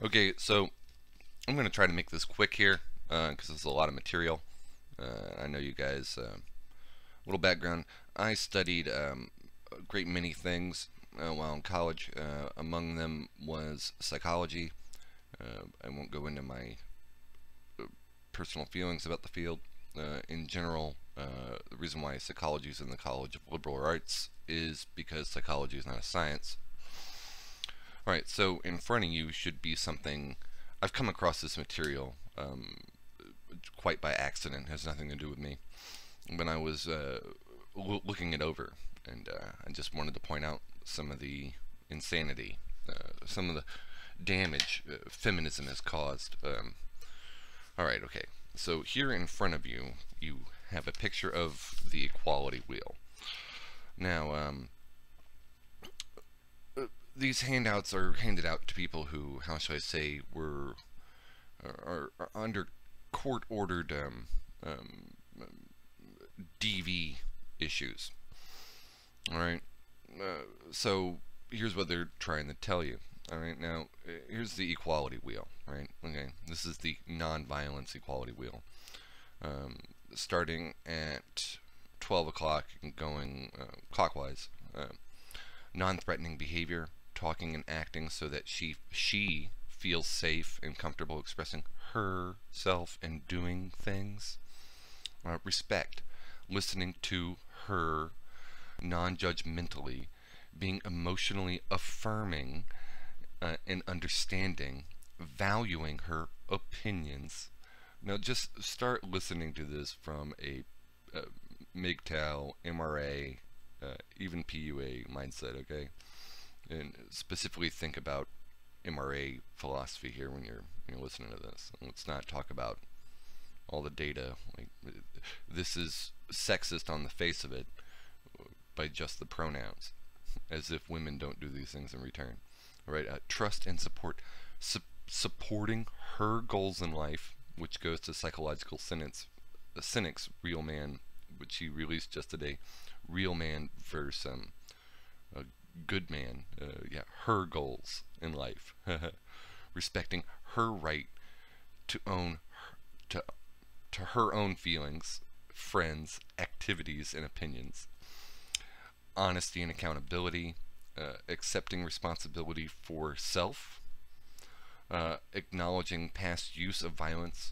Okay, so I'm going to try to make this quick here because there's a lot of material. I know you guys, little background. I studied a great many things while in college. Among them was psychology. I won't go into my personal feelings about the field. In general, the reason why psychology is in the College of Liberal Arts is because psychology is not a science. Alright, so in front of you should be something. I've come across this material quite by accident, has nothing to do with me. When I was looking it over, and I just wanted to point out some of the insanity, some of the damage feminism has caused. Alright, okay. So here in front of you, you have a picture of the equality wheel. Now, these handouts are handed out to people who, how shall I say, are under court-ordered DV issues. All right. So here's what they're trying to tell you. All right. Now here's the equality wheel. Right. Okay. This is the non-violence equality wheel. Starting at 12 o'clock and going clockwise. Non-threatening behavior, talking and acting so that she feels safe and comfortable expressing herself and doing things. Respect, listening to her non-judgmentally, being emotionally affirming and understanding, valuing her opinions. Now just start listening to this from a MGTOW, MRA, even PUA mindset, okay? And specifically think about MRA philosophy here when you're listening to this. And let's not talk about all the data. Like, this is sexist on the face of it by just the pronouns, as if women don't do these things in return. All right, trust and support, supporting her goals in life, which goes to psychological cynics, Real Man, which he released just today. Real Man versus a good man. Yeah, her goals in life. Respecting her right to own to her own feelings, friends, activities, and opinions. Honesty and accountability, accepting responsibility for self, acknowledging past use of violence,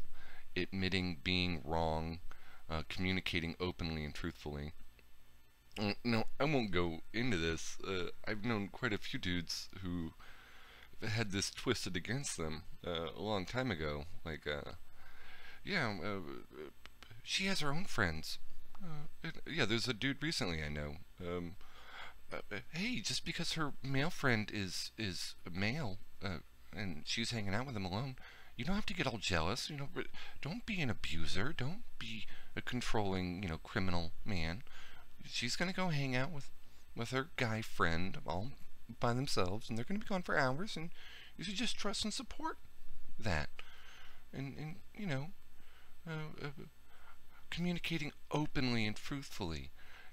admitting being wrong, communicating openly and truthfully. No, I won't go into this. I've known quite a few dudes who had this twisted against them a long time ago. Like, yeah, she has her own friends. Yeah, there's a dude recently I know. Hey, just because her male friend is male and she's hanging out with him alone, you don't have to get all jealous. But don't be an abuser. Don't be a controlling, criminal man. She's gonna go hang out with her guy friend all by themselves, and they're gonna be gone for hours, and you should just trust and support that. And communicating openly and truthfully.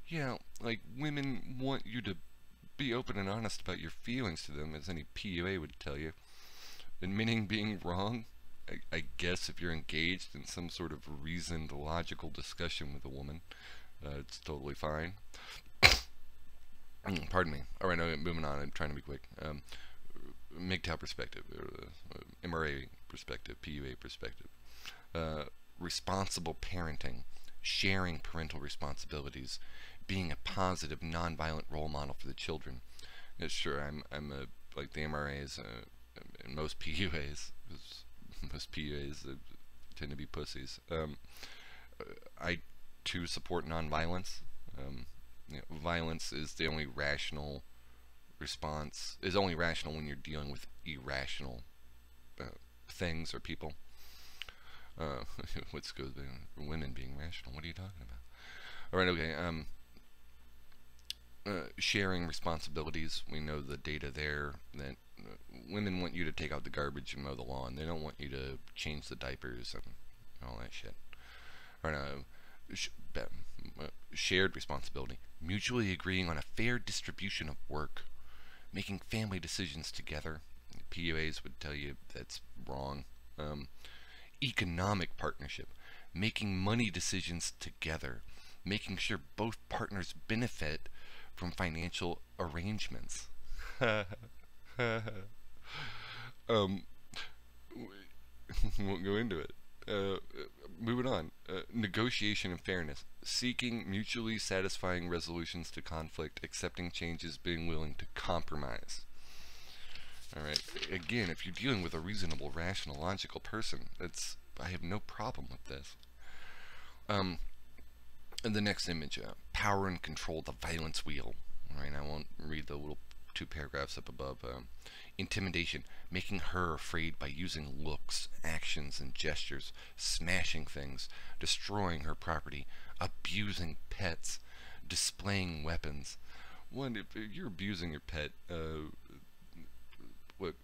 Yeah, like women want you to be open and honest about your feelings to them, as any PUA would tell you. Admitting being wrong, I guess if you're engaged in some sort of reasoned, logical discussion with a woman, it's totally fine. Pardon me. Alright, now moving on. I'm trying to be quick. MGTOW perspective, MRA perspective, PUA perspective. Responsible parenting, sharing parental responsibilities, being a positive, non-violent role model for the children. Yeah, sure, I'm like the MRAs and most PUAs. Most PUAs tend to be pussies. I too support non-violence. Violence is the only rational response. Is only rational when you're dealing with irrational things or people. What's goes women being rational? What are you talking about? All right, okay. Sharing responsibilities. We know the data there that women want you to take out the garbage and mow the lawn. They don't want you to change the diapers and all that shit. All right, shared responsibility. Mutually agreeing on a fair distribution of work. Making family decisions together. PUAs would tell you that's wrong. Economic partnership, making money decisions together, making sure both partners benefit from financial arrangements. um, won't go into it. Moving on. Negotiation and fairness. Seeking mutually satisfying resolutions to conflict, accepting changes, being willing to compromise. Alright, again, if you're dealing with a reasonable, rational, logical person, I have no problem with this. And the next image, power and control, the violence wheel. Alright, I won't read the little 2 paragraphs up above. Intimidation, making her afraid by using looks, actions, and gestures, smashing things, destroying her property, abusing pets, displaying weapons. If you're abusing your pet,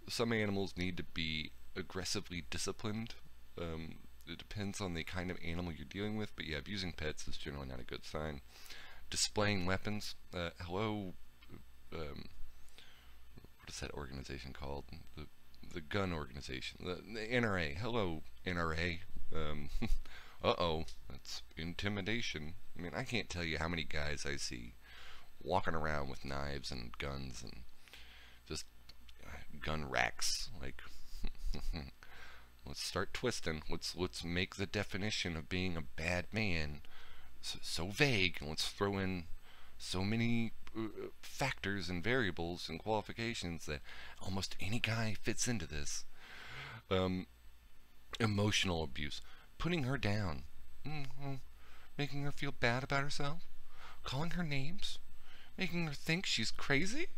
some animals need to be aggressively disciplined. It depends on the kind of animal you're dealing with, but yeah, abusing pets is generally not a good sign. Displaying weapons. Hello. What is that organization called? The gun organization. The NRA. Hello, NRA. Uh-oh. That's intimidation. I mean, I can't tell you how many guys I see walking around with knives and guns and just gun racks. Like, let's start twisting. Let's make the definition of being a bad man so vague, and let's throw in so many factors and variables and qualifications that almost any guy fits into this. Emotional abuse, putting her down, making her feel bad about herself, calling her names, making her think she's crazy,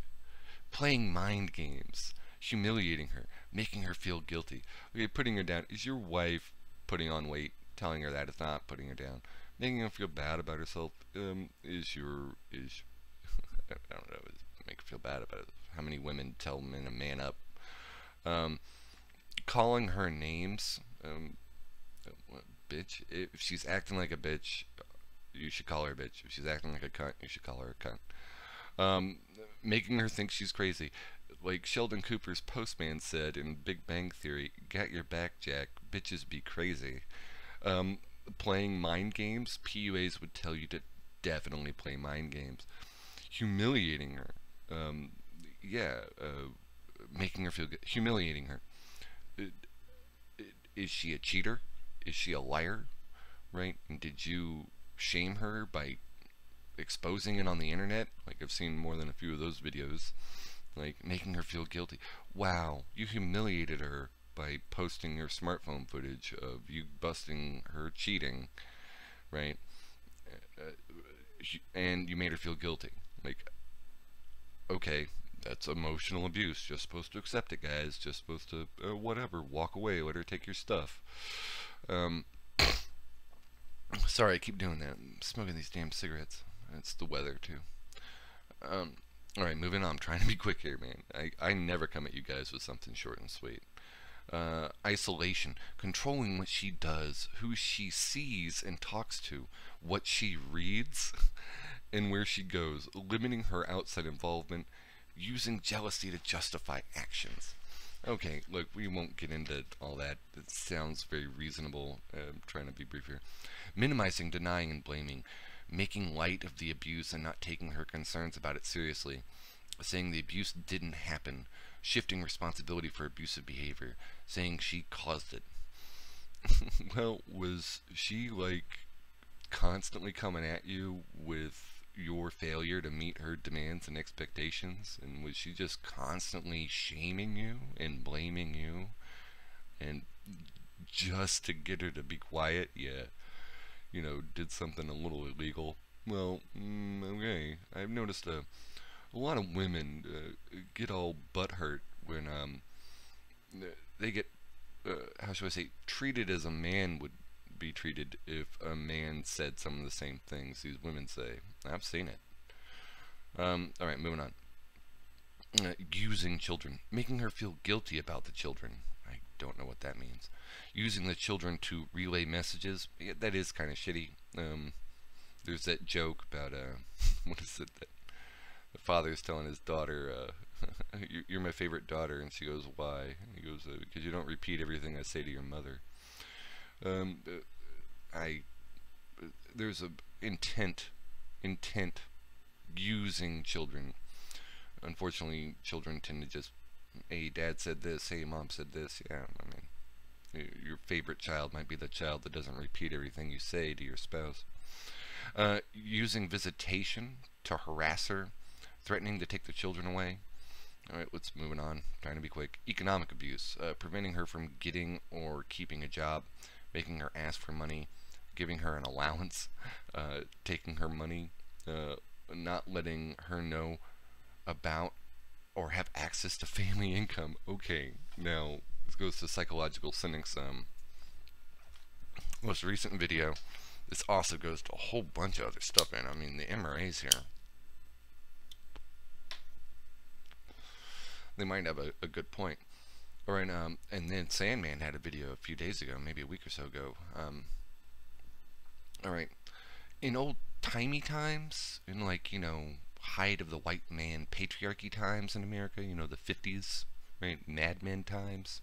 playing mind games, humiliating her, making her feel guilty. Okay, putting her down. Is your wife putting on weight, telling her that it's not putting her down? Making her feel bad about herself, I don't know, make her feel bad about it. How many women tell men to man up? Calling her names, bitch. If she's acting like a bitch, you should call her a bitch. If she's acting like a cunt, you should call her a cunt. Making her think she's crazy. Like Sheldon Cooper's postman said in Big Bang Theory, got your back, Jack, bitches be crazy. Playing mind games, PUAs would tell you to definitely play mind games. Humiliating her, making her feel good, humiliating her. Is she a cheater? Is she a liar? Right? And did you shame her by exposing it on the internet? Like, I've seen more than a few of those videos. Like, making her feel guilty. Wow, you humiliated her by posting your smartphone footage of you busting her cheating, right? And you made her feel guilty. Like, okay, that's emotional abuse. Just supposed to accept it, guys. Just supposed to, whatever, walk away, let her take your stuff. Sorry, I keep doing that. I'm smoking these damn cigarettes. It's the weather, too. Alright, moving on. I'm trying to be quick here, man. I never come at you guys with something short and sweet. Isolation, controlling what she does, who she sees and talks to, what she reads, and where she goes, limiting her outside involvement, using jealousy to justify actions. Okay, look, we won't get into all that. It sounds very reasonable. I'm trying to be brief here. Minimizing, denying, and blaming, making light of the abuse and not taking her concerns about it seriously, saying the abuse didn't happen, shifting responsibility for abusive behavior, saying she caused it. Well, was she, like, constantly coming at you with your failure to meet her demands and expectations? And was she just constantly shaming you and blaming you? And just to get her to be quiet, did something a little illegal? Well, okay. I've noticed a lot of women get all butthurt when they get, how should I say, treated as a man would be treated if a man said some of the same things these women say. I've seen it. Alright, moving on. Using children. Making her feel guilty about the children. I don't know what that means. Using the children to relay messages. Yeah, that is kind of shitty. There's that joke about, what is it that The father's telling his daughter, "You're my favorite daughter," and she goes, "Why?" And he goes, "Because you don't repeat everything I say to your mother." Um, I there's a intent using children. Unfortunately, children tend to just, "Hey, dad said this. Hey, mom said this." Yeah, I mean, your favorite child might be the child that doesn't repeat everything you say to your spouse. Using visitation to harass her, threatening to take the children away. All right, let's move on. Trying to be quick. Economic abuse, preventing her from getting or keeping a job, making her ask for money, giving her an allowance, taking her money, not letting her know about or have access to family income. Okay, now this goes to psychological cynics. Most recent video. This also goes to a whole bunch of other stuff, man. I mean, the MRAs here, they might have a good point. All right, and then Sandman had a video a few days ago, maybe a week or so ago. All right, in old timey times, in like, height of the white man patriarchy times in America, the 50s, right, Mad Men times,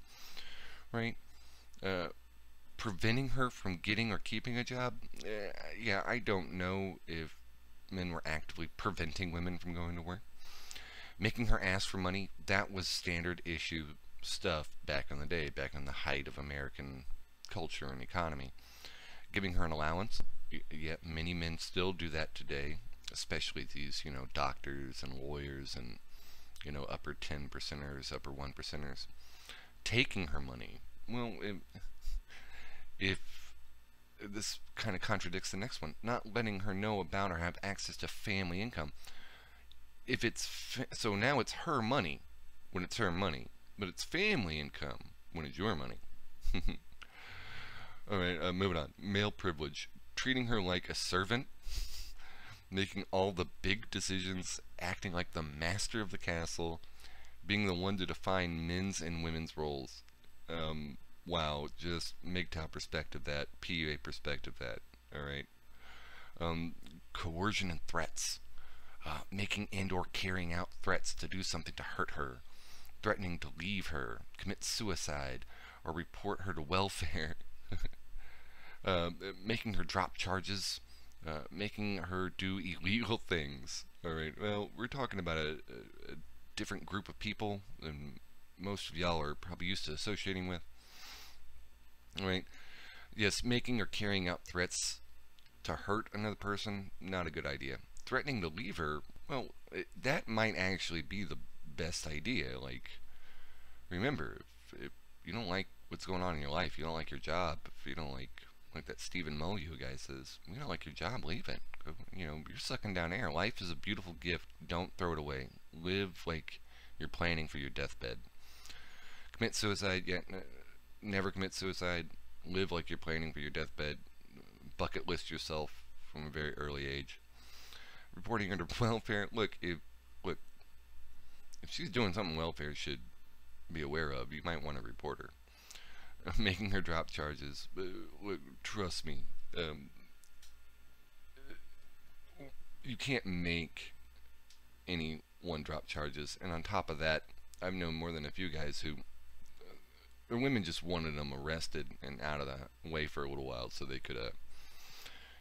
right, preventing her from getting or keeping a job, yeah, I don't know if men were actively preventing women from going to work. Making her ask for money, that was standard issue stuff back in the day, back in the height of American culture and economy. Giving her an allowance, yeah, many men still do that today, especially these, doctors and lawyers and, upper 10 percenters, upper 1 percenters. Taking her money, well, if this kind of contradicts the next one, not letting her know about or have access to family income. If it's so now it's her money when it's her money, but it's family income when it's your money. All right, moving on. Male privilege, treating her like a servant, making all the big decisions, acting like the master of the castle, being the one to define men's and women's roles. Wow, just MGTOW perspective that, PUA perspective that. All right. Coercion and threats. Making and or carrying out threats to do something to hurt her, threatening to leave her, commit suicide, or report her to welfare, making her drop charges, making her do illegal things. All right, well, we're talking about a different group of people than most of y'all are probably used to associating with. All right, yes, making or carrying out threats to hurt another person, not a good idea. Threatening to leave her, well, that might actually be the best idea. Like, remember, if you don't like what's going on in your life, you don't like your job, if you don't like that Stephen Molyneux guy says, you don't like your job, leave it. You're sucking down air. Life is a beautiful gift. Don't throw it away. Live like you're planning for your deathbed. Commit suicide, yeah, never commit suicide. Live like you're planning for your deathbed. Bucket list yourself from a very early age. Reporting under welfare. Look, if she's doing something welfare should be aware of, you might want to report her. Making her drop charges. Look, trust me, you can't make anyone drop charges. And on top of that, I've known more than a few guys who, or women just wanted them arrested and out of the way for a little while so they could,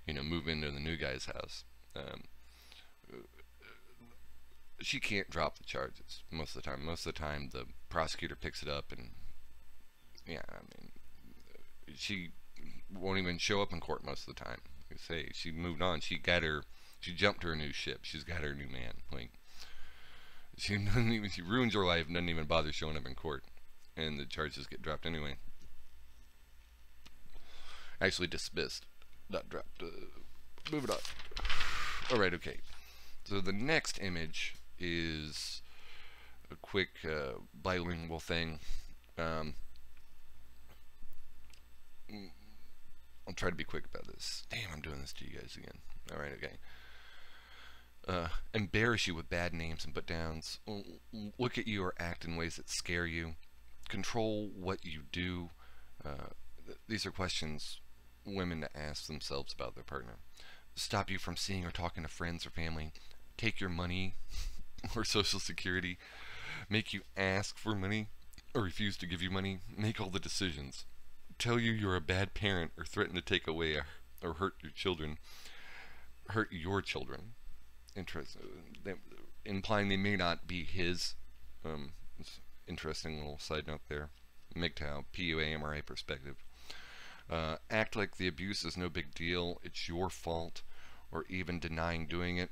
move into the new guy's house. She can't drop the charges most of the time. Most of the time, the prosecutor picks it up, and yeah, I mean, she won't even show up in court most of the time. You say she moved on. She jumped to her new ship. She's got her new man. Like, she ruins your life and doesn't even bother showing up in court, and the charges get dropped anyway. Actually dismissed, not dropped. Move it on. All right, okay. So the next image is a quick bilingual thing. I'll try to be quick about this. Damn, I'm doing this to you guys again. Alright, okay. Embarrass you with bad names and put downs. Look at you or act in ways that scare you. Control what you do. These are questions women to ask themselves about their partner. Stop you from seeing or talking to friends or family. Take your money. or Social Security, make you ask for money or refuse to give you money, make all the decisions, tell you you're a bad parent or threaten to take away or hurt your children. Interest, implying they may not be his. Interesting little side note there. MGTOW, PUAMRA perspective. Act like the abuse is no big deal, it's your fault, or even denying doing it.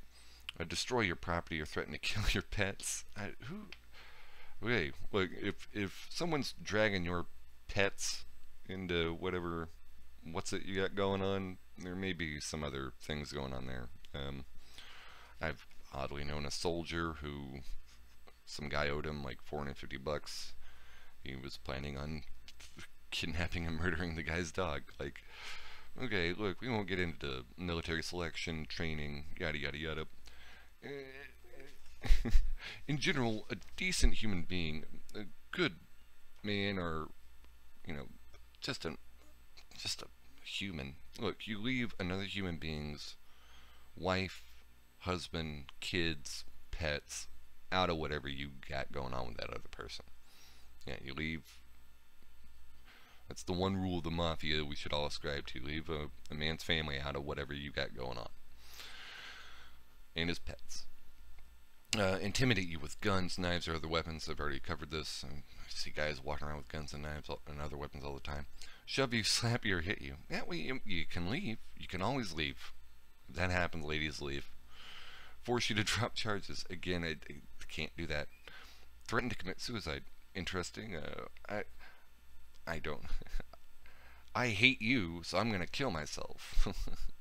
Destroy your property or threaten to kill your pets. Okay, look, if someone's dragging your pets into what's it you got going on, there may be some other things going on there. I've oddly known a soldier who some guy owed him like $450. He was planning on kidnapping and murdering the guy's dog. Like, okay, look, we won't get into military selection, training, yada yada yada. In general, a decent human being, a good man, or just a human. Look, you leave another human being's wife, husband, kids, pets out of whatever you got going on with that other person. Yeah, you leave. That's the one rule of the mafia we should all ascribe to. Leave a man's family out of whatever you got going on. And his pets. Intimidate you with guns, knives, or other weapons. I've already covered this. I see guys walking around with guns and knives and other weapons all the time. Shove you, slap you, or hit you. That way you can leave. You can always leave. If that happens, ladies, leave. Force you to drop charges. Again, I can't do that. Threaten to commit suicide. Interesting. I don't. I hate you, so I'm going to kill myself.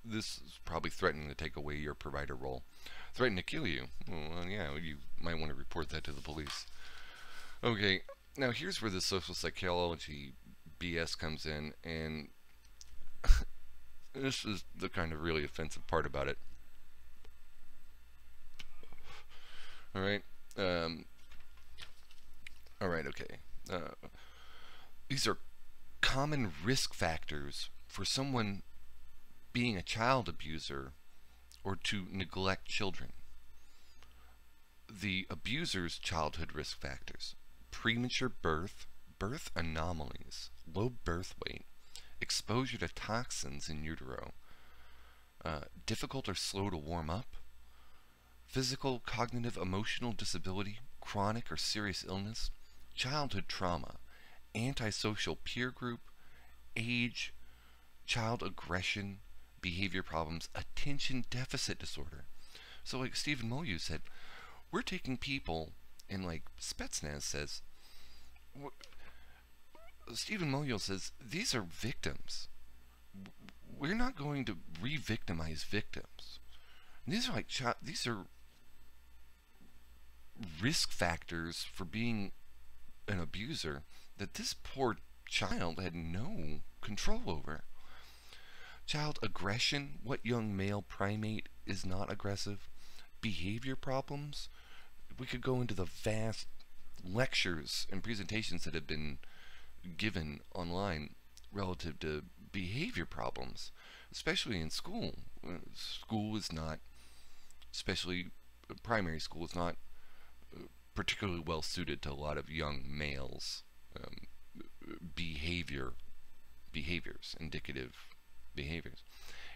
This is probably threatening to take away your provider role. Threaten to kill you. Well, yeah, you might want to report that to the police. Okay, now here's where the social psychology BS comes in, and this is the kind of really offensive part about it. Alright, okay. These are common risk factors for someone being a child abuser or to neglect children. The abuser's childhood risk factors: premature birth, birth anomalies, low birth weight, exposure to toxins in utero, difficult or slow to warm up, physical, cognitive, emotional disability, chronic or serious illness, childhood trauma, antisocial peer group, age, child aggression, behavior problems, attention deficit disorder. So like Stephen Moyu said, we're taking people, and like Spetsnaz says, Stephen Moyu says, these are victims. We're not going to re-victimize victims. And these are like these are risk factors for being an abuser that this poor child had no control over. Child aggression: what young male primate is not aggressive? Behavior problems: we could go into the vast lectures and presentations that have been given online relative to behavior problems, especially in school. School is not, especially primary school, is not particularly well suited to a lot of young males. Behaviors, indicative behaviors,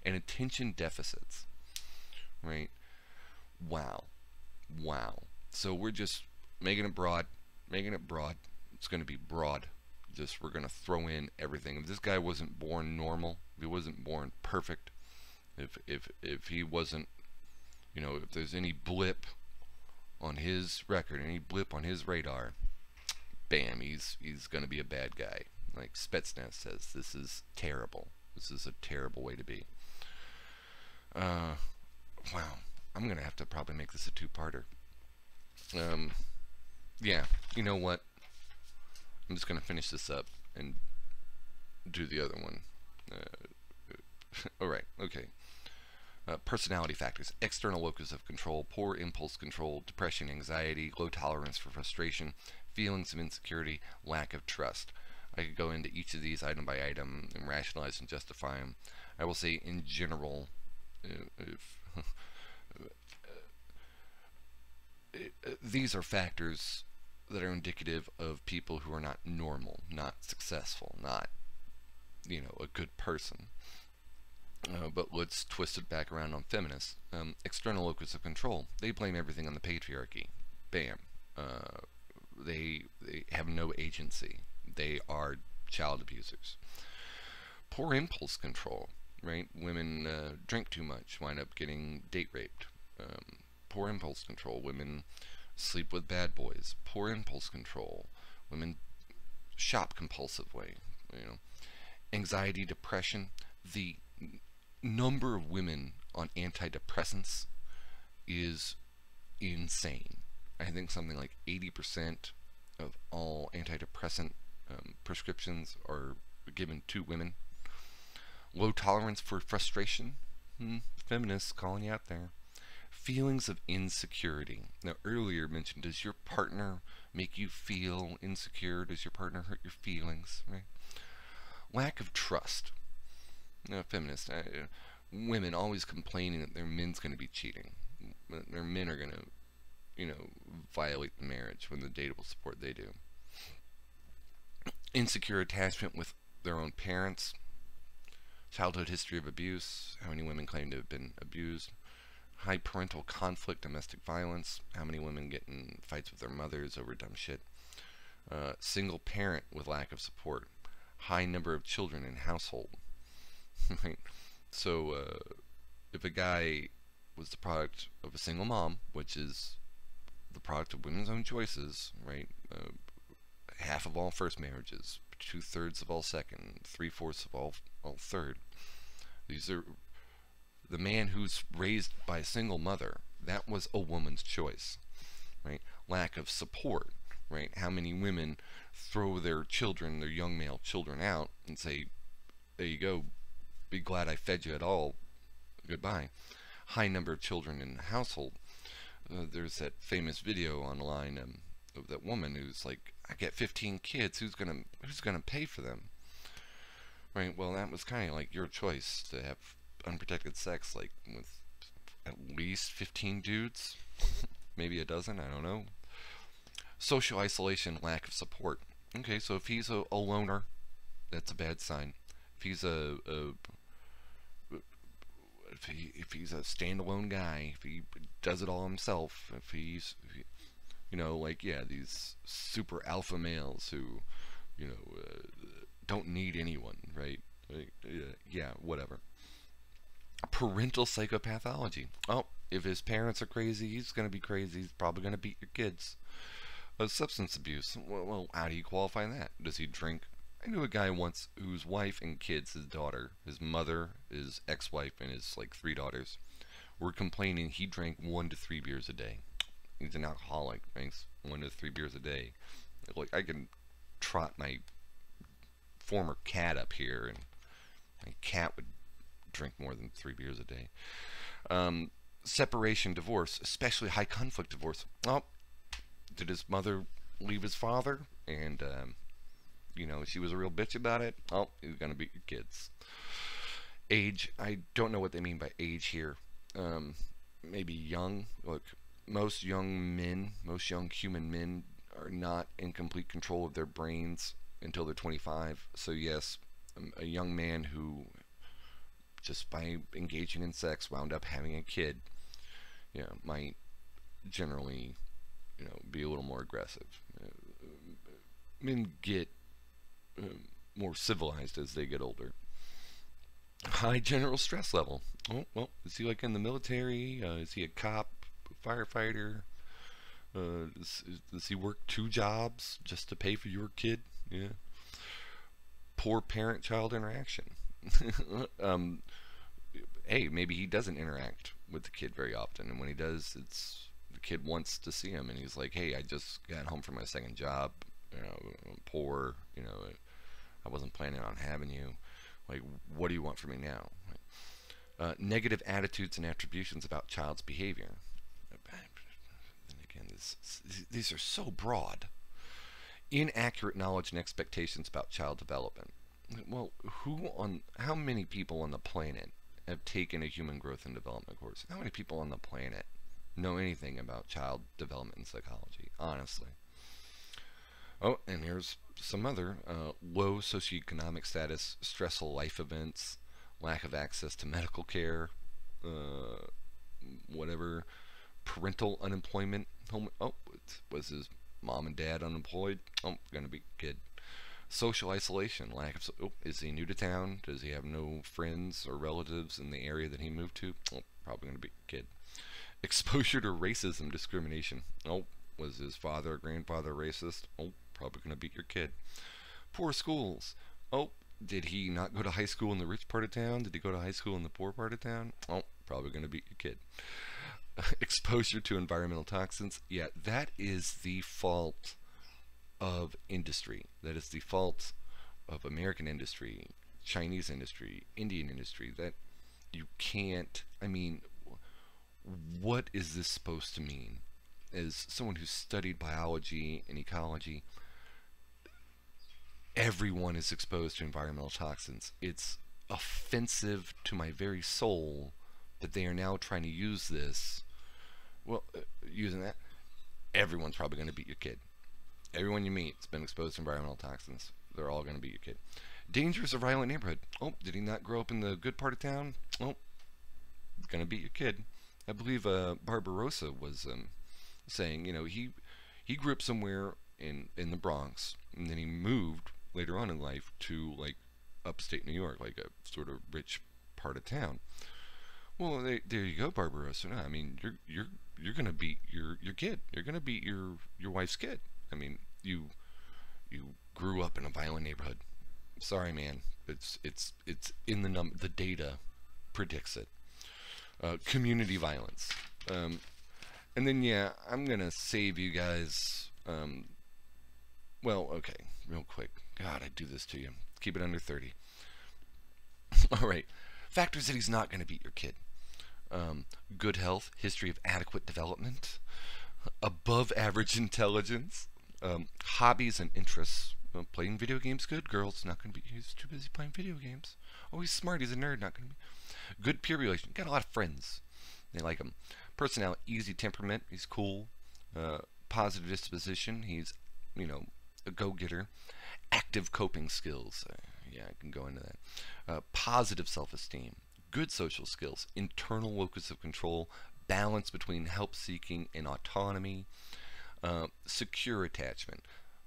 and attention deficits, right? Wow. So we're just making it broad. It's going to be broad. We're going to throw in everything. If this guy wasn't born normal, if he wasn't born perfect, if he wasn't, if there's any blip on his record, any blip on his radar, bam, he's going to be a bad guy. Like Spetsnaz says, this is terrible. This is a terrible way to be. Wow. I'm going to have to probably make this a two-parter. Yeah, you know what? I'm just going to finish this up and do the other one. Alright, okay. Personality factors: external locus of control, poor impulse control, depression, anxiety, low tolerance for frustration, feelings of insecurity, lack of trust. I could go into each of these item by item and rationalize and justify them. I will say, in general, these are factors that are indicative of people who are not normal, not successful, not, a good person. But let's twist it back around on feminists. External locus of control. They blame everything on the patriarchy. Bam. They have no agency. They are child abusers. Poor impulse control. Right? Women drink too much, wind up getting date raped. Poor impulse control. Women sleep with bad boys. Poor impulse control. Women shop compulsively. Anxiety, depression. The number of women on antidepressants is insane. I think something like 80% of all antidepressant prescriptions are given to women. Low tolerance for frustration. Feminists calling you out there. Feelings of insecurity. Now, earlier mentioned, does your partner make you feel insecure? Does your partner hurt your feelings? Right? Lack of trust. Feminists, women always complaining that their men's going to be cheating. Their men are going to, violate the marriage when the data will support they do. Insecure attachment with their own parents. Childhood history of abuse. How many women claim to have been abused? High parental conflict, domestic violence. How many women get in fights with their mothers over dumb shit? Single parent with lack of support. High number of children in household. Right? So, if a guy was the product of a single mom, which is the product of women's own choices, right? Half of all first marriages, 2/3 of all second, 3/4 of all third. These are the man who's raised by a single mother. That was a woman's choice, right? Lack of support, right? How many women throw their children, their young male children, out and say, "There you go. Be glad I fed you at all. Goodbye." High number of children in the household. There's that famous video online of that woman who's like, "I get 15 kids. Who's gonna pay for them?" Right. Well, that was kind of like your choice to have unprotected sex, like with at least 15 dudes, maybe a dozen. I don't know. Social isolation, lack of support. Okay, so if he's a loner, that's a bad sign. If he's if he's a standalone guy, if he does it all himself, if he's, these super alpha males who, don't need anyone, right? Yeah, whatever. Parental psychopathology. Oh, if his parents are crazy, he's going to be crazy. He's probably going to beat your kids. Substance abuse. Well, how do you qualify that? Does he drink? I knew a guy once whose wife and kids, his daughter, his mother, his ex-wife, and his 3 daughters, were complaining he drank 1 to 3 beers a day. He's an alcoholic, drinks 1 to 3 beers a day. Like, I can trot my former cat up here, and my cat would drink more than 3 beers a day. Separation, divorce, especially high conflict divorce. Oh, did his mother leave his father? And, she was a real bitch about it. Oh, he's gonna beat your kids. Age, I don't know what they mean by age here. Maybe young. Look, most young human men are not in complete control of their brains until they're 25. So yes, a young man who, just by engaging in sex, wound up having a kid, might generally, be a little more aggressive. Men get more civilized as they get older. High general stress level. Oh, well, is he like in the military? Is he a cop, a firefighter? Does he work 2 jobs just to pay for your kid? Yeah. Poor parent-child interaction. Hey, maybe he doesn't interact with the kid very often, and when he does, the kid wants to see him, and he's like, "Hey, I just got home from my second job. I'm poor. I wasn't planning on having you. Like, what do you want from me now?" Negative attitudes and attributions about child's behavior. Then again, these are so broad. Inaccurate knowledge and expectations about child development. Well, how many people on the planet have taken a human growth and development course? How many people on the planet know anything about child development and psychology, honestly. Oh, and here's some other low socioeconomic status, stressful life events, lack of access to medical care, uh, whatever, parental unemployment. Oh, was his mom and dad unemployed? Oh, gonna be kid. Social isolation, lack of. Oh, is he new to town? Does he have no friends or relatives in the area that he moved to? Oh, probably gonna be kid. Exposure to racism, discrimination. Oh, was his father or grandfather racist? Oh, probably gonna beat your kid. Poor schools. Oh, did he not go to high school in the rich part of town? Did he go to high school in the poor part of town? Oh, probably gonna beat your kid. Exposure to environmental toxins. Yeah, that is the fault of industry. That is the fault of American industry, Chinese industry, Indian industry. That you can't. I mean, what is this supposed to mean? As someone who's studied biology and ecology, everyone is exposed to environmental toxins. It's offensive to my very soul that they are now trying to use this. Well, using that, everyone's probably going to beat your kid. Everyone you meet has been exposed to environmental toxins. They're all going to beat your kid. Dangers of violent neighborhood. Oh, did he not grow up in the good part of town? Oh, going to beat your kid. I believe Barbarossa was saying, he grew up somewhere in the Bronx, and then he moved later on in life to like upstate New York, like a sort of rich part of town. Well, there you go, Barbarossa. No, I mean, you're gonna beat your kid. You're gonna beat your wife's kid. I mean, you grew up in a violent neighborhood. Sorry, man. It's in the data predicts it. Community violence. And then yeah, I'm gonna save you guys. Well, okay, real quick. God, I do this to you. Keep it under 30. All right. Factors that he's not going to beat your kid. Good health, history of adequate development, above average intelligence, hobbies and interests. Playing video games, good. Girls, not going to be. He's too busy playing video games. Oh, he's smart. He's a nerd. Not going to be. Good peer relation. Got a lot of friends. They like him. Personality, easy temperament. He's cool. Positive disposition. He's, a go-getter. Active coping skills. Yeah, I can go into that. Positive self-esteem. Good social skills. Internal locus of control. Balance between help-seeking and autonomy. Secure attachment.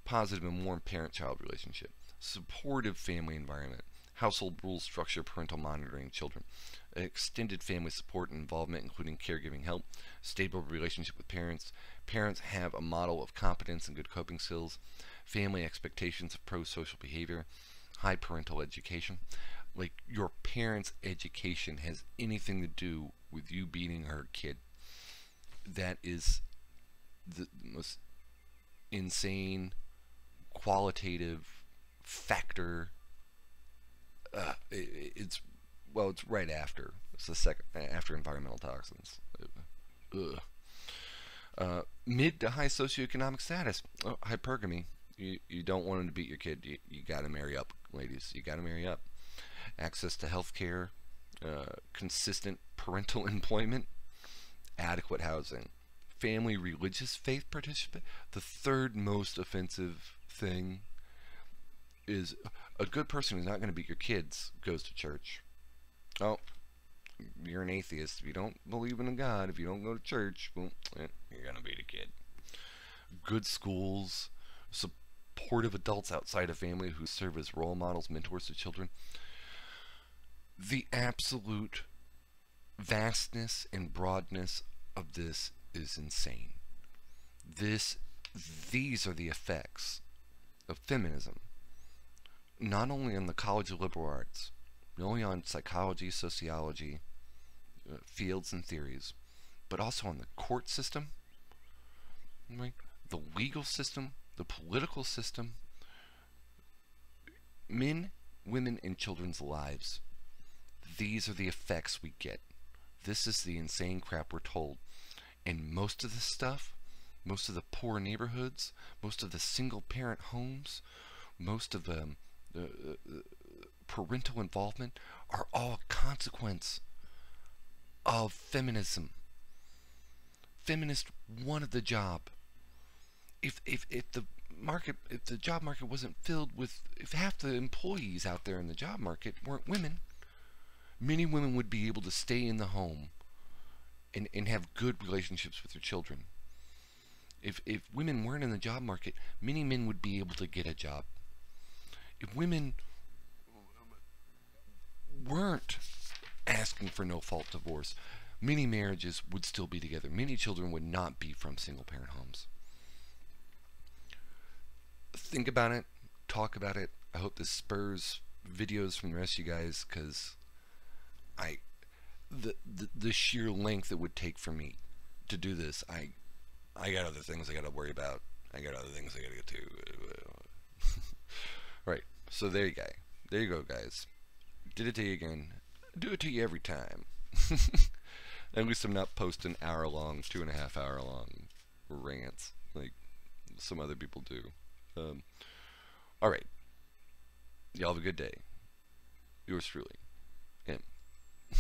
Positive and warm parent-child relationship. Supportive family environment. Household rules, structure, parental monitoring, children. Extended family support and involvement, including caregiving help. Stable relationship with parents. Parents have a model of competence and good coping skills. Family expectations of pro-social behavior. High parental education. Like, your parents' education has anything to do with you beating her kid. That is the most insane qualitative factor. It's right after. It's the second after environmental toxins. Mid to high socioeconomic status. Oh, hypergamy. You don't want him to beat your kid. You got to marry up, ladies. You got to marry up. Access to health care, consistent parental employment, adequate housing, family religious faith participant. The third most offensive thing is a good person who's not going to beat your kids goes to church. Oh, you're an atheist. If you don't believe in a God, if you don't go to church, well, you're going to beat a kid. Good schools, supportive adults outside of family who serve as role models, mentors to children. The absolute vastness and broadness of this is insane. These are the effects of feminism, not only on the College of Liberal Arts, not only on psychology, sociology, fields and theories, but also on the court system, right? The legal system, the political system, men, women, and children's lives. These are the effects we get. This is the insane crap we're told. And most of this stuff, most of the poor neighborhoods, most of the single parent homes, most of the parental involvement are all a consequence of feminism. feminists wanted the job. If the job market wasn't filled with, if half the employees out there in the job market weren't women, many women would be able to stay in the home and have good relationships with their children. If women weren't in the job market, many men would be able to get a job. If women weren't asking for no-fault divorce, many marriages would still be together. Many children would not be from single-parent homes. Think about it. Talk about it. I hope this spurs videos from the rest of you guys, because the sheer length it would take for me to do this, I got other things I got to worry about. I got other things I got to get to. Right. So there you go, guys. Did it to you again. Do it to you every time. At least I'm not posting hour-long, 2.5 hour-long rants like some other people do. All right. Y'all have a good day. Yours truly, M.